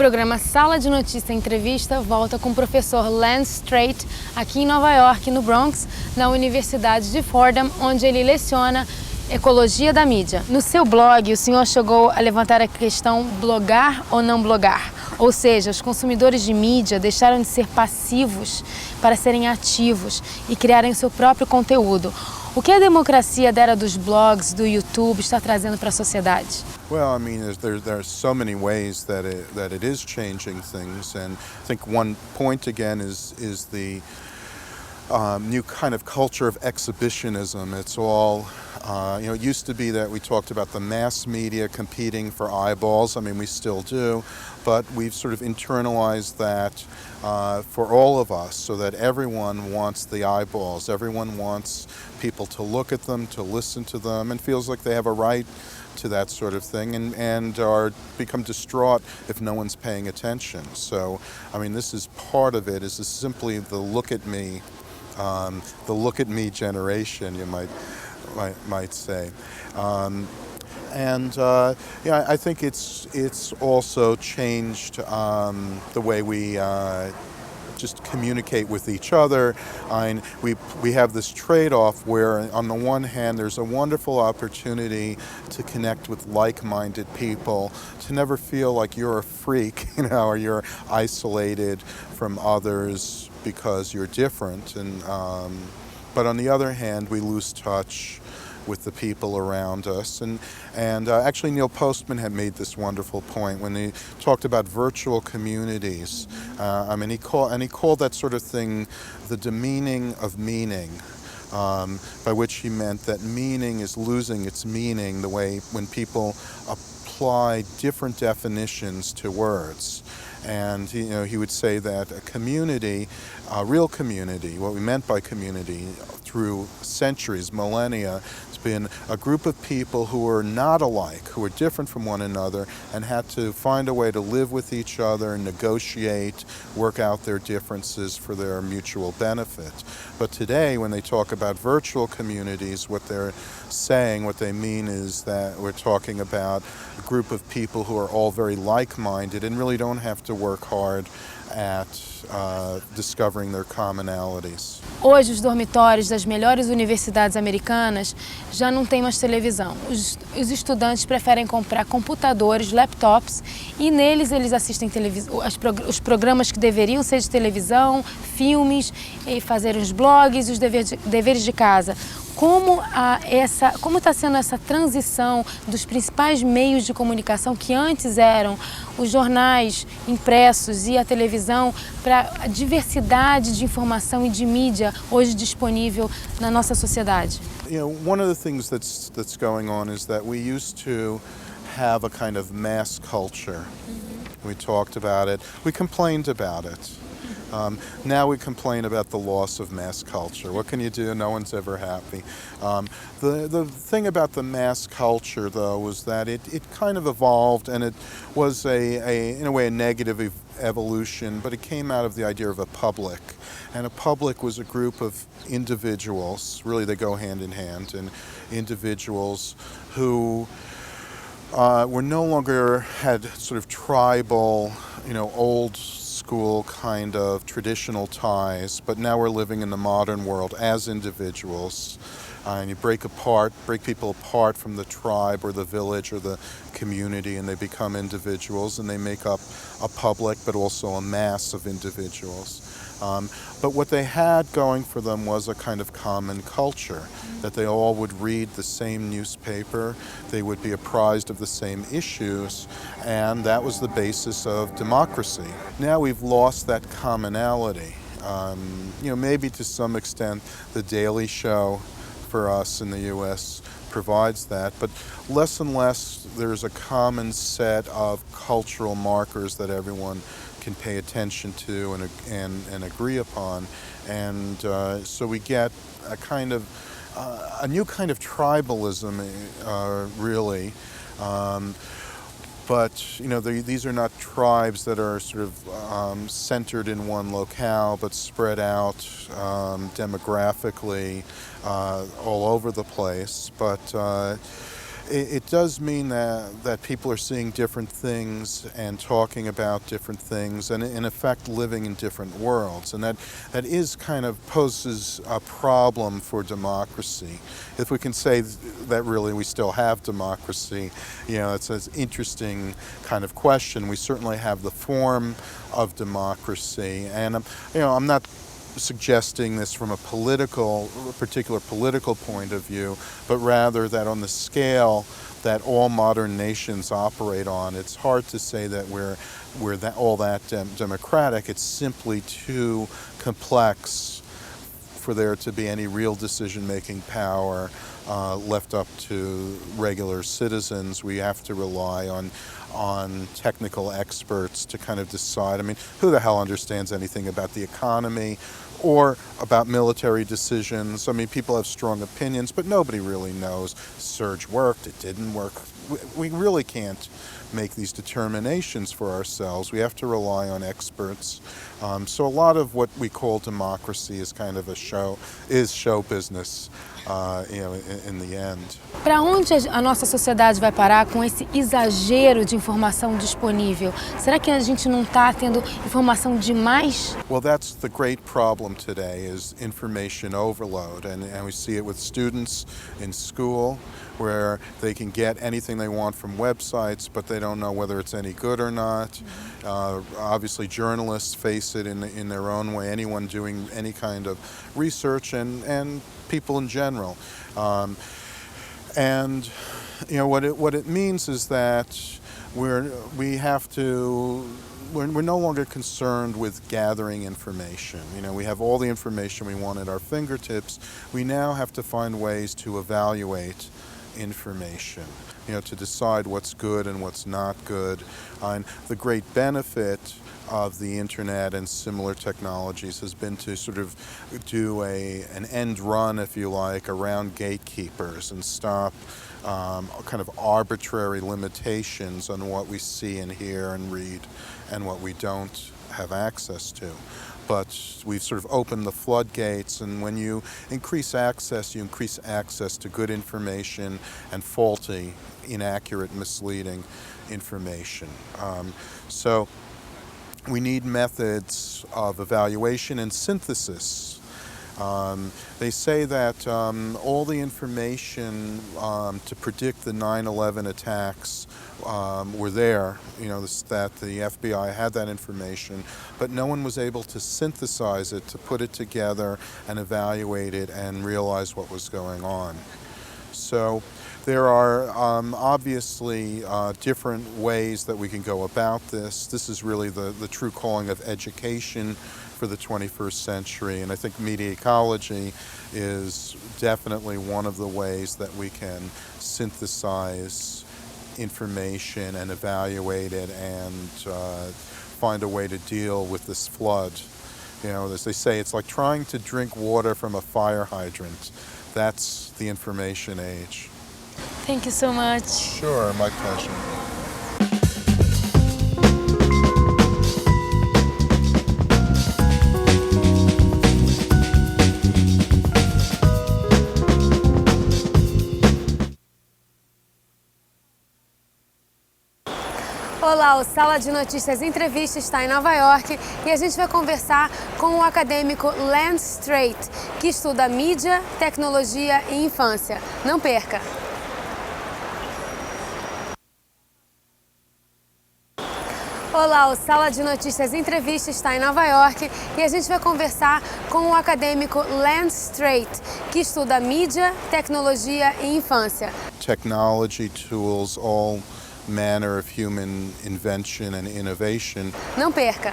programa Sala de Notícia Entrevista volta com o professor Strate aqui em Nova York, no Bronx, na Universidade de Fordham, onde ele leciona Ecologia da Mídia. No seu blog, o senhor chegou a levantar a questão blogar ou não blogar. Ou seja, os consumidores de mídia deixaram de ser passivos para serem ativos e criarem o seu próprio conteúdo. O que a democracia da era dos blogs, do YouTube, está trazendo para a sociedade? Well, I mean, there are so many ways that it is changing things, and I think one point again is the new kind of culture of exhibitionism. It's all, it used to be that we talked about the mass media competing for eyeballs. I mean, we still do, but we've sort of internalized that for all of us, so that everyone wants the eyeballs. Everyone wants people to look at them, to listen to them, and feels like they have a right to that sort of thing, and are become distraught if no one's paying attention. So, I mean, this is part of it. Is simply the look at me generation, you might say. I think it's also changed the way we just communicate with each other. We have this trade-off where, on the one hand, there's a wonderful opportunity to connect with like-minded people, to never feel like you're a freak, or you're isolated from others because you're different. But on the other hand, we lose touch with the people around us. And actually Neil Postman had made this wonderful point when he talked about virtual communities. He called that sort of thing the demeaning of meaning, by which he meant that meaning is losing its meaning the way when people apply different definitions to words. And he would say that a community, a real community, what we meant by community through centuries, millennia, has been a group of people who are not alike, who are different from one another, and had to find a way to live with each other, negotiate, work out their differences for their mutual benefit. But today, when they talk about virtual communities, what they're saying, what they mean is that we're talking about a group of people who are all very like-minded and really don't have to work hard at discovering their commonalities. Hoje, os dormitórios das melhores universidades americanas já não têm mais televisão. Os estudantes preferem comprar computadores, laptops, e neles eles assistem os programas que deveriam ser de televisão, filmes, e fazer os blogs e os deveres de casa. Como está sendo essa transição dos principais meios de comunicação que antes eram os jornais impressos e a televisão para a diversidade de informação e de mídia hoje disponível na nossa sociedade? One of the things that's going on is that we used to have a kind of mass culture. We talked about it. We complained about it. Now we complain about the loss of mass culture. What can you do? No one's ever happy. The thing about the mass culture, though, was that it kind of evolved, and it was in a way a negative evolution, but it came out of the idea of a public. And a public was a group of individuals, really they go hand in hand, and individuals who were no longer had sort of tribal, old school kind of traditional ties, but now we're living in the modern world as individuals. And you break people apart from the tribe or the village or the community, and they become individuals, and they make up a public but also a mass of individuals. But what they had going for them was a kind of common culture, that they all would read the same newspaper, they would be apprised of the same issues, and that was the basis of democracy. Now we've lost that commonality. Maybe to some extent the Daily Show for us in the U.S. provides that, but less and less there's a common set of cultural markers that everyone can pay attention to and agree upon, and so we get a new kind of tribalism, really. But these are not tribes that are sort of centered in one locale, but spread out demographically all over the place. But it does mean that people are seeing different things and talking about different things and in effect living in different worlds, and that is kind of poses a problem for democracy. If we can say that really we still have democracy, it's an interesting kind of question. We certainly have the form of democracy, and I'm not suggesting this from a particular political point of view, but rather that on the scale that all modern nations operate on, it's hard to say that we're all that democratic. It's simply too complex for there to be any real decision-making power left up to regular citizens. We have to rely on technical experts to kind of decide. I mean, who the hell understands anything about the economy or about military decisions? I mean, people have strong opinions, but nobody really knows. Surge worked, it didn't work. We really can't make these determinations for ourselves. We have to rely on experts. So a lot of what we call democracy is kind of show business, in the end. Para onde a nossa sociedade vai parar com esse exagero de informação disponível? Será que a gente não está tendo informação demais? Well, that's the great problem today, is information overload, and we see it with students in school, where they can get anything they want from websites, but they don't know whether it's any good or not. Obviously, journalists face it in their own way, anyone doing any kind of research, and people in general. And what it means is that we're no longer concerned with gathering information. We have all the information we want at our fingertips. We now have to find ways to evaluate information, to decide what's good and what's not good. And the great benefit of the internet and similar technologies has been to sort of do an end run, if you like, around gatekeepers and stop kind of arbitrary limitations on what we see and hear and read and what we don't have access to. But we've sort of opened the floodgates, and when you increase access to good information and faulty, inaccurate, misleading information. So we need methods of evaluation and synthesis. They say that all the information to predict the 9/11 attacks were there, that the FBI had that information, but no one was able to synthesize it, to put it together and evaluate it and realize what was going on. So there are obviously different ways that we can go about this. This is really the true calling of education for the 21st century, and I think media ecology is definitely one of the ways that we can synthesize information and evaluate it and find a way to deal with this flood. As they say, it's like trying to drink water from a fire hydrant. That's the information age. Thank you so much. Sure, my pleasure. Olá, o Sala de Notícias Entrevista está em Nova York e a gente vai conversar com o acadêmico Strate, que estuda mídia, tecnologia e infância. Não perca! Olá, o Sala de Notícias Entrevista está em Nova York e a gente vai conversar com o acadêmico Strate, que estuda mídia, tecnologia e infância. Technology, tools, all manner of human invention and innovation. Não perca!